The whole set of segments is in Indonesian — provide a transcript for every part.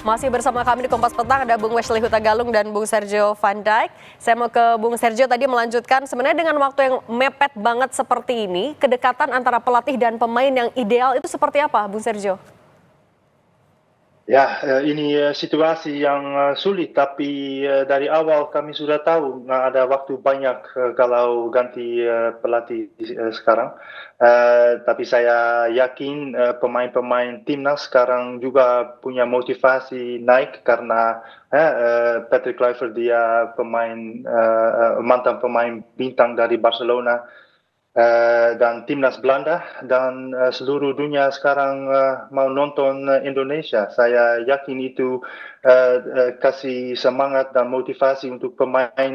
Masih bersama kami di Kompas Petang ada Bung Wesley Hutagalung dan Bung Sergio Van Dijk. Saya mau ke Bung Sergio tadi melanjutkan sebenarnya dengan waktu yang mepet banget seperti ini, kedekatan antara pelatih dan pemain yang ideal itu seperti apa, Bung Sergio? Ya, ini situasi yang sulit, tapi dari awal kami sudah tahu nggak ada waktu banyak kalau ganti pelatih sekarang. Tapi saya yakin pemain-pemain timnas sekarang juga punya motivasi naik karena Patrick Kluivert dia mantan pemain bintang dari Barcelona. Dan timnas Belanda dan seluruh dunia sekarang mau nonton Indonesia. Saya yakin itu kasih semangat dan motivasi untuk pemain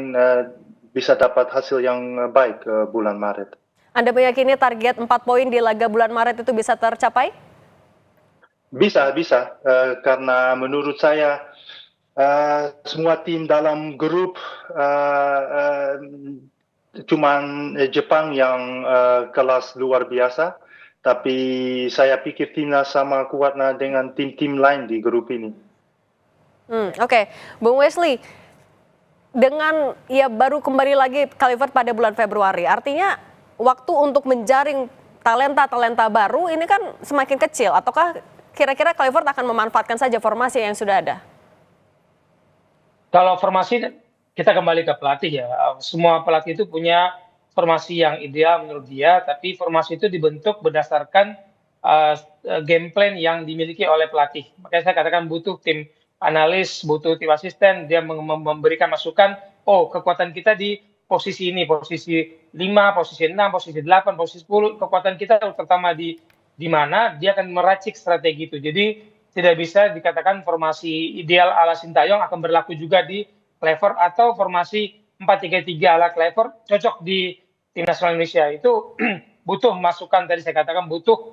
bisa dapat hasil yang baik bulan Maret. Anda meyakini target 4 poin di laga bulan Maret itu bisa tercapai? Bisa, karena menurut saya semua tim dalam grup cuman Jepang yang kelas luar biasa, tapi saya pikir timnas sama kuatnya dengan tim-tim lain di grup ini. Oke. Bung Wesley, dengan ya baru kembali lagi Kluivert pada bulan Februari, artinya waktu untuk menjaring talenta-talenta baru ini kan semakin kecil, ataukah kira-kira Kluivert akan memanfaatkan saja formasi yang sudah ada? Kalau formasi kita kembali ke pelatih ya. Semua pelatih itu punya formasi yang ideal menurut dia, tapi formasi itu dibentuk berdasarkan game plan yang dimiliki oleh pelatih. Makanya saya katakan butuh tim analis, butuh tim asisten, dia memberikan masukan, oh kekuatan kita di posisi ini, posisi 5, posisi 6, posisi 8, posisi 10, kekuatan kita terutama di mana, dia akan meracik strategi itu. Jadi tidak bisa dikatakan formasi ideal ala Sintayong akan berlaku juga di Kluivert atau formasi 4-3-3 ala Kluivert cocok di tim nasional Indonesia. Itu butuh masukan, tadi saya katakan butuh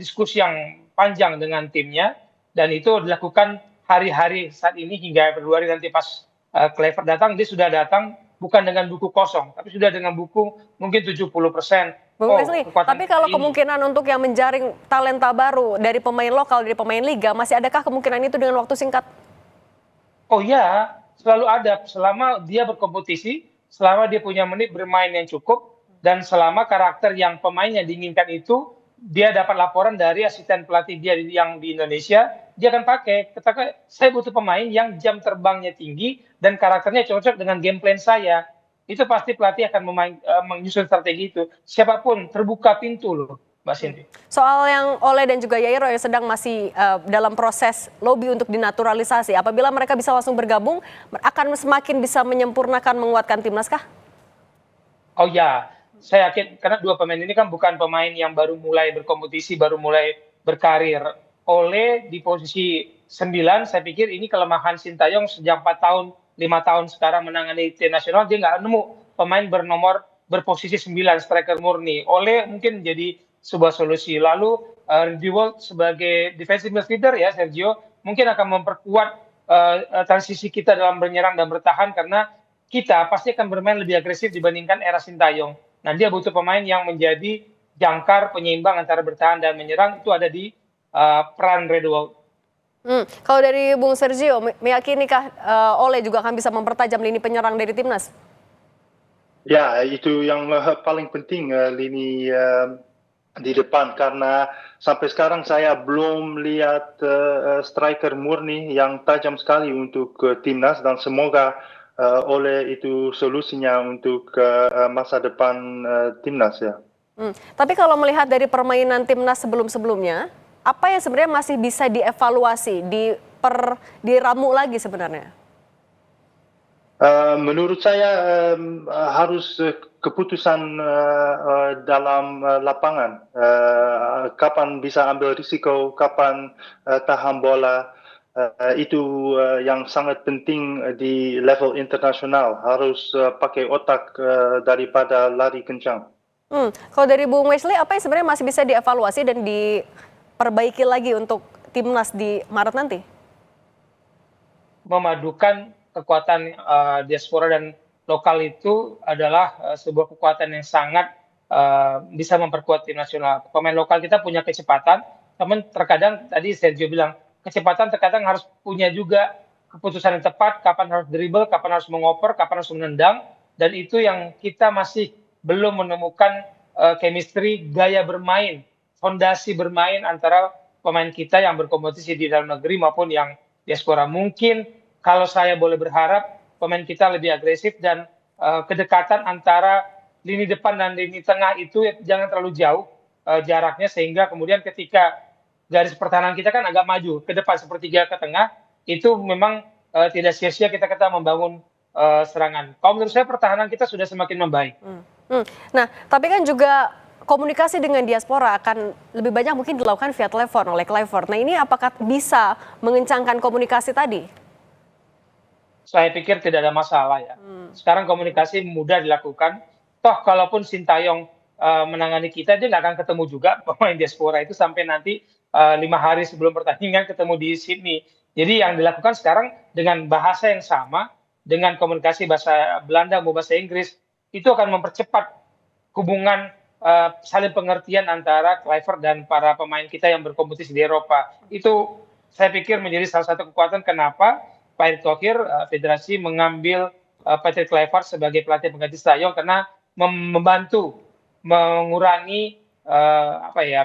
diskusi yang panjang dengan timnya, dan itu dilakukan hari-hari saat ini hingga Februari nanti pas Kluivert datang, dia sudah datang bukan dengan buku kosong, tapi sudah dengan buku mungkin 70%. Bung Wesley, tapi kalau kemungkinan untuk yang menjaring talenta baru dari pemain lokal, dari pemain liga, masih adakah kemungkinan itu dengan waktu singkat? Oh ya, selalu ada selama dia berkompetisi, selama dia punya menit bermain yang cukup, dan selama karakter yang pemain yang diinginkan itu dia dapat laporan dari asisten pelatih dia yang di Indonesia, dia akan pakai. Katakan saya butuh pemain yang jam terbangnya tinggi dan karakternya cocok dengan game plan saya. Itu pasti pelatih akan menyusun strategi itu. Siapapun terbuka pintu loh, Mbak Cindy. Soal yang Ole dan juga Yairo yang sedang masih dalam proses lobby untuk dinaturalisasi, apabila mereka bisa langsung bergabung, akan semakin bisa menyempurnakan, menguatkan timnas kah? Oh ya, saya yakin karena dua pemain ini kan bukan pemain yang baru mulai berkompetisi, baru mulai berkarir. Ole di posisi 9, saya pikir ini kelemahan Sintayong sejak 4 tahun, 5 tahun sekarang menangani tim nasional, dia nggak nemu pemain berposisi 9, striker murni. Ole mungkin jadi sebuah solusi. Lalu Randy Wolf sebagai defensive midfielder ya, Sergio, mungkin akan memperkuat transisi kita dalam menyerang dan bertahan, karena kita pasti akan bermain lebih agresif dibandingkan era Sintayong. Nah, dia butuh pemain yang menjadi jangkar penyeimbang antara bertahan dan menyerang, itu ada di peran Randy Wolf. Kalau dari Bung Sergio, meyakinikah Ole juga akan bisa mempertajam lini penyerang dari timnas? Ya, itu yang paling penting, lini di depan, karena sampai sekarang saya belum lihat striker murni yang tajam sekali untuk timnas, dan semoga Ole itu solusinya untuk masa depan timnas ya. Tapi kalau melihat dari permainan timnas sebelum-sebelumnya, apa yang sebenarnya masih bisa dievaluasi, diramu lagi sebenarnya? Menurut saya harus keputusan dalam lapangan. Kapan bisa ambil risiko, kapan tahan bola, itu yang sangat penting di level internasional. Harus pakai otak daripada lari kencang. Kalau dari Bung Wesley, apa yang sebenarnya masih bisa dievaluasi dan diperbaiki lagi untuk timnas di Maret nanti? Memadukan kekuatan diaspora dan lokal itu adalah sebuah kekuatan yang sangat bisa memperkuat tim nasional. Pemain lokal kita punya kecepatan, namun terkadang tadi Sergio bilang kecepatan terkadang harus punya juga keputusan yang tepat, kapan harus dribble, kapan harus mengoper, kapan harus menendang, dan itu yang kita masih belum menemukan chemistry, gaya bermain, fondasi bermain antara pemain kita yang berkompetisi di dalam negeri maupun yang diaspora. Mungkin kalau saya boleh berharap pemain kita lebih agresif dan kedekatan antara lini depan dan lini tengah itu jangan terlalu jauh jaraknya, sehingga kemudian ketika garis pertahanan kita kan agak maju ke depan sepertiga ke tengah, itu memang tidak sia-sia kita membangun serangan. Kalau menurut saya pertahanan kita sudah semakin membaik. Nah, tapi kan juga komunikasi dengan diaspora akan lebih banyak mungkin dilakukan via telepon oleh Kluivert. Nah, ini apakah bisa mengencangkan komunikasi tadi? Saya pikir tidak ada masalah ya. Sekarang komunikasi mudah dilakukan. Toh kalaupun Sintayong menangani kita, dia nggak akan ketemu juga pemain diaspora itu sampai nanti 5 hari sebelum pertandingan ketemu di Sydney. Jadi yang dilakukan sekarang dengan bahasa yang sama, dengan komunikasi bahasa Belanda maupun bahasa Inggris, itu akan mempercepat hubungan saling pengertian antara Kluivert dan para pemain kita yang berkompetisi di Eropa. Itu saya pikir menjadi salah satu kekuatan kenapa Pak Erick Thohir, federasi mengambil Patrick Kluivert sebagai pelatih pengganti Sintayong, karena membantu mengurangi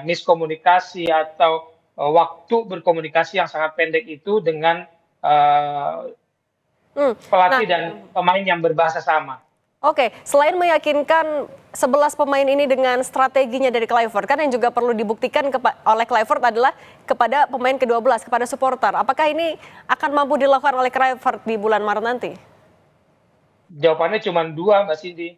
miskomunikasi atau waktu berkomunikasi yang sangat pendek itu dengan pelatih dan pemain yang berbahasa sama. Oke, selain meyakinkan 11 pemain ini dengan strateginya dari Kluivert, kan yang juga perlu dibuktikan oleh Kluivert adalah kepada pemain ke-12, kepada supporter. Apakah ini akan mampu dilakukan oleh Kluivert di bulan Maret nanti? Jawabannya cuma 2, Mbak Cindy.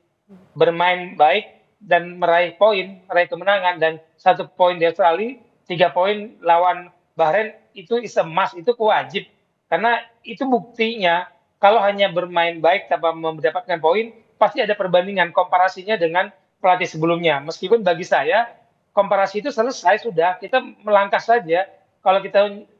Bermain baik dan meraih poin, meraih kemenangan, dan 1 poin di Australia, 3 poin lawan Bahrain, itu is a must, itu wajib. Karena itu buktinya kalau hanya bermain baik tanpa mendapatkan poin, pasti ada perbandingan komparasinya dengan pelatih sebelumnya. Meskipun bagi saya komparasi itu selesai sudah, kita melangkah saja. Kalau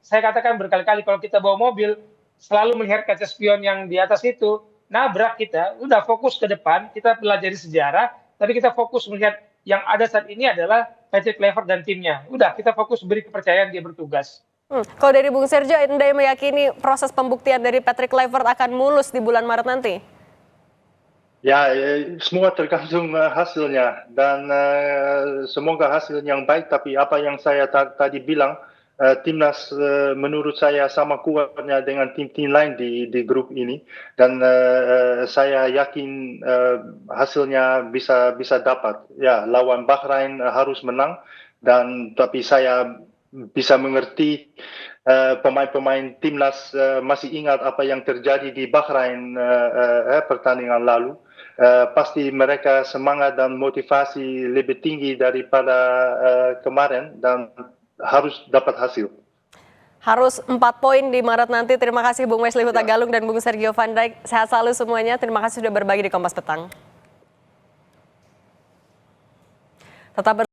saya katakan berkali-kali, kalau kita bawa mobil selalu melihat kaca spion yang di atas itu, nabrak kita, udah fokus ke depan, kita pelajari sejarah, tapi kita fokus melihat yang ada saat ini adalah Patrick Kluivert dan timnya. Udah, kita fokus beri kepercayaan dia bertugas. Kalau dari Bung Sergio, Anda meyakini proses pembuktian dari Patrick Kluivert akan mulus di bulan Maret nanti? Ya, semua tergantung hasilnya, dan semoga hasil yang baik. Tapi apa yang saya tadi bilang, timnas menurut saya sama kuatnya dengan tim-tim lain di grup ini, dan saya yakin hasilnya bisa dapat. Ya, lawan Bahrain harus menang, dan tapi saya bisa mengerti pemain-pemain timnas masih ingat apa yang terjadi di Bahrain pertandingan lalu. Pasti mereka semangat dan motivasi lebih tinggi daripada kemarin, dan harus dapat hasil. Harus 4 poin di Maret nanti. Terima kasih Bung Wesley Hutagalung dan Bung Sergio Van Dijk. Sehat selalu semuanya. Terima kasih sudah berbagi di Kompas Petang. Tetap